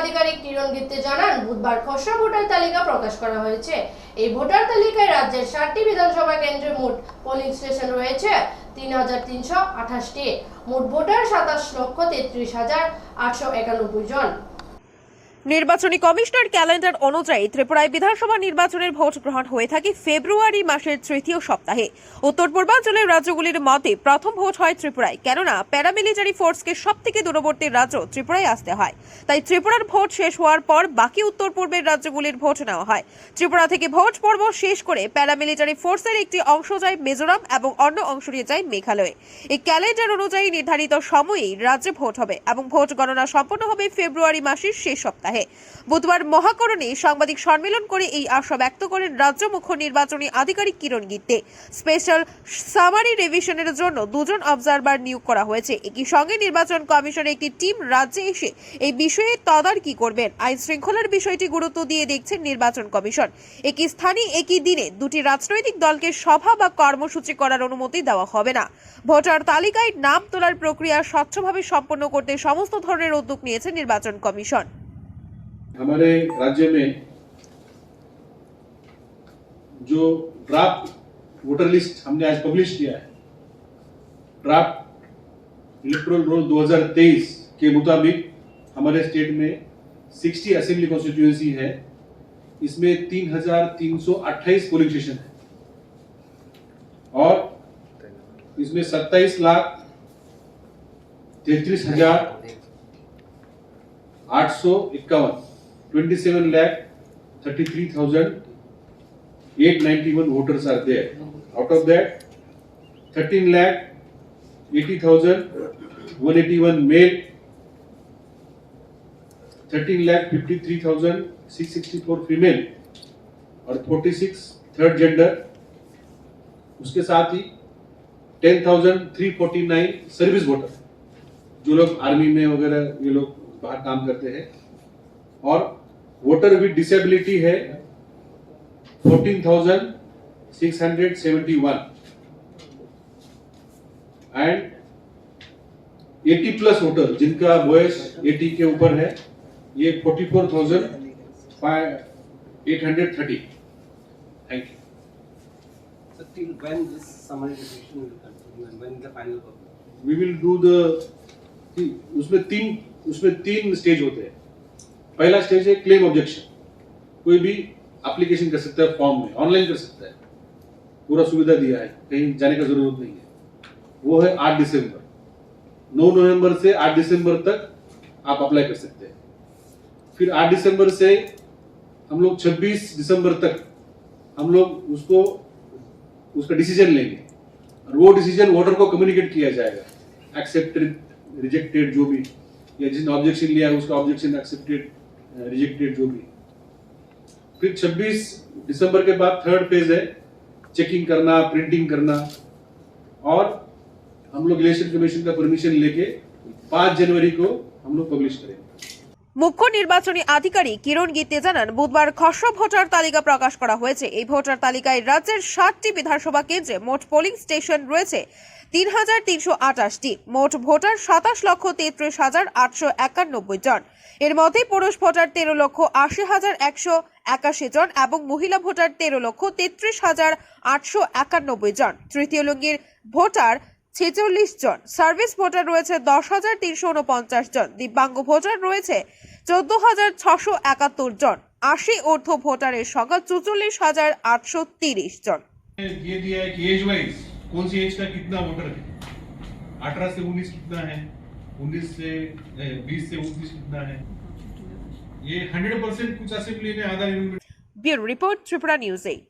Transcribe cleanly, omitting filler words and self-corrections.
আধিকারিক কিরণ গিত্তে জানান, বুধবার খসড়া ভোটার তালিকা প্রকাশ করা হয়েছে। এই ভোটার তালিকায় রাজ্যের 7টি বিধানসভা কেন্দ্রে মোট পোলিং স্টেশন রয়েছে 3,328টি। মোট ভোটার 27,33,891 জন। নির্বাচনী কমিশনের ক্যালেন্ডার অনুযায়ী ত্রিপুরায় বিধানসভা নির্বাচনের ভোট গ্রহণ হয়ে থাকে ফেব্রুয়ারি মাসের তৃতীয় সপ্তাহে। উত্তর পূর্বাঞ্চলের রাজ্যগুলির মধ্যে প্রথম ভোট হয় ত্রিপুরায়, কেননা প্যারামিলিটারি ফোর্সকে সবথেকে দূরবর্তী রাজ্য ত্রিপুরায় আসতে হয়। তাই ত্রিপুরার ভোট শেষ হওয়ার পর বাকি উত্তর পূর্বের রাজ্যগুলির ভোট নেওয়া হয়। ত্রিপুরা থেকে ভোট পর্ব শেষ করে প্যারামিলিটারি ফোর্সের একটি অংশ যায় মিজোরাম এবং অন্য অংশটি যায় মেঘালয়ে। এই ক্যালেন্ডার অনুযায়ী নির্ধারিত সময়েই রাজ্যে ভোট হবে এবং ভোট গণনা সম্পন্ন হবে ফেব্রুয়ারি মাসের শেষ সপ্তাহে। বুধবার মহাকরণে সাংবাদিক সম্মেলন করে এই আশা ব্যক্ত করেন রাজ্য মুখ্য নির্বাচনী আধিকারিক কিরণ গিত্তে। স্পেশাল সামারি রিভিশনের জন্য 2 জন অবজারভার নিয়োগ করা হয়েছে। একই সঙ্গে নির্বাচন কমিশনের একটি টিম রাজ্যে এসে এই বিষয়ে তদারকি করবেন। আইন শৃঙ্খলার বিষয়টি গুরুত্ব দিয়ে দেখছেন নির্বাচন কমিশন। একই স্থানে একই দিনে 2টি রাজনৈতিক দলকে সভা বা কর্মসূচি করার অনুমতি দেওয়া হবে না। ভোটার তালিকায় নাম তোলার প্রক্রিয়া স্বচ্ছভাবে সম্পন্ন করতে সমস্ত ধরনের উদ্যোগ নিয়েছে নির্বাচন কমিশন। हमारे राज्य में जो ड्राफ्ट वोटर लिस्ट हमने आज पब्लिश किया है, ड्राफ्ट इलेक्टोरल रोल 2023 के मुताबिक हमारे स्टेट में 60 असेंबली कॉन्स्टिट्यूएंसी है। इसमें 3,328 पोलिंग स्टेशन है और इसमें 27,33,851 27,33,891 voters are there. Out of that, 13,80,181 male, 13,53,664 female और 46 थर्ड जेंडर। उसके साथ ही 10,349 सर्विस वोटर, जो लोग आर्मी में वगैरह ये लोग बाहर काम करते हैं, और वोटर विद डिसेबिलिटी है 14,671 एंड 80 प्लस वोटर जिनका वयस 80 के ऊपर है, ये 44,830। Thank you. So till when this summary revision will continue and when the final publication? We will do the उसमें तीन स्टेज होते हैं। पहला स्टेज है क्लेम ऑब्जेक्शन। कोई भी एप्लीकेशन कर सकता है, फॉर्म में ऑनलाइन कर सकता है, पूरा सुविधा दिया है, कहीं जाने का जरूरत नहीं है। वो है 8 दिसंबर। 9 नवंबर से 8 दिसंबर तक आप अप्लाई कर सकते हैं। फिर 8 दिसंबर से हम लोग 26 दिसंबर तक हम लोग उसका डिसीजन लेंगे और वो डिसीजन वोटर को कम्युनिकेट किया जाएगा, एक्सेप्टेड रिजेक्टेड जो भी, या जिसने ऑब्जेक्शन लिया है उसका ऑब्जेक्शन एक्सेप्टेड रिजेक्टेड जो भी। फिर 26 दिसंबर के बाद थर्ड फेज है चेकिंग करना, प्रिंटिंग करना, और हम लोग इलेक्शन कमीशन का परमिशन लेके 5 जनवरी को हम लोग पब्लिश करेंगे। মুখ্য নির্বাচনী আধিকারিক কিরণ গিত্তে জানান, বুধবার খসড়া ভোটার তালিকা প্রকাশ করা হয়েছে। এই ভোটার তালিকায় রাজ্যের 7টি বিধানসভা কেন্দ্রে মোট পোলিং স্টেশন রয়েছে 3,328টি। মোট ভোটার 27,33,891 জন। এর মধ্যে পুরুষ ভোটার 13,80,181 জন এবং মহিলা ভোটার 13,33,891 জন। তৃতীয় লিঙ্গের ভোটার 46 জন। সার্ভিস ভোটার রয়েছে 10,349 জন। দিব্যাঙ্গ ভোটার রয়েছে 14,671 জন। 80 ঊর্ধ্ব ভোটারের সংখ্যা 44,830 জন। ये दिया है कि एज वाइज कौन सी एज का कितना वोटर है, 18 से 19 कितना है, 19 से 20 से 29 कितना है। ये 100% कुछ असेंबली में आधा ब्यूरो रिपोर्ट, त्रिपुरा न्यूज 8।